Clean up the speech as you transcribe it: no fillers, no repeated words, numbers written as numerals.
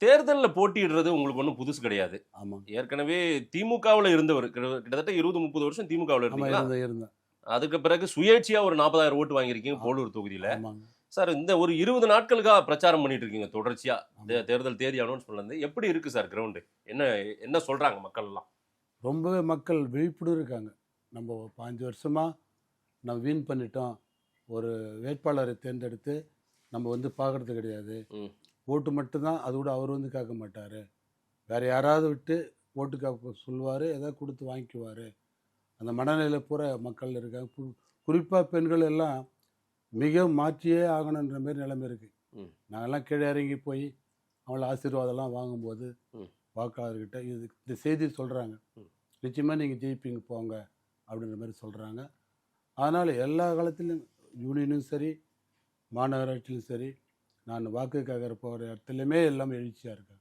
தேர்தலில் போட்டியிடுறது உங்களுக்கு ஒன்றும் புதுசு கிடையாது. ஆமாம். ஏற்கனவே திமுகவில் இருந்தவர். கிட்டத்தட்ட 20-30 வருஷம் திமுகவில் ஆமாம், இருந்தீங்களா? இருந்தேன். அதுக்கு பிறகு சுயேட்சையா ஒரு 40,000 ஓட்டு வாங்கியிருக்கீங்க போலூர் தொகுதியில. ஆமாங்க. சார் இந்த ஒரு 20 நாட்களுக்கா பிரச்சாரம் பண்ணிட்டு இருக்கீங்க தொடர்ச்சியா. ஆமாம். தேர்தல் தேதி அனௌன்ஸ் பண்ணது எப்படி இருக்கு சார் கிரவுண்டு? என்ன என்ன சொல்றாங்க மக்கள் எல்லாம்? ரொம்பவே மக்கள் விழிப்புடன் இருக்காங்க. நம்ம 5 வருஷமாக நம்ம வீண் பண்ணிட்டோம். ஒரு வேட்பாளரை தேர்ந்தெடுத்து நம்ம வந்து பார்க்குறது கிடையாது. ஓட்டு மட்டும்தான், அது கூட அவர் வந்து கேட்க மாட்டார். வேறு யாராவது விட்டு ஓட்டு கேட்க சொல்லுவார், எதாவது கொடுத்து வாங்கிக்குவார். அந்த மனநிலையில் பூரா மக்கள் இருக்காங்க. குறிப்பாக பெண்கள் எல்லாம் மிக மாற்றியே ஆகணுன்ற மாரி நிலைமை இருக்குது. நாங்கள்லாம் கீழே இறங்கி போய் அவங்கள ஆசீர்வாதம்லாம் வாங்கும்போது வாக்காளர்கிட்ட இந்த செய்தி சொல்கிறாங்க. நிச்சயமாக நீங்கள் ஜெயிப்பீங்க போங்க அப்படின்ற மாதிரி சொல்கிறாங்க. அதனால் எல்லா காலத்திலும் யூனியனும் சரி, மாநகராட்சியிலும் சரி, நான் வாக்கு கேட்குற போகிற இடத்துலையுமே எல்லாம் எழுச்சியாக இருக்கேன்.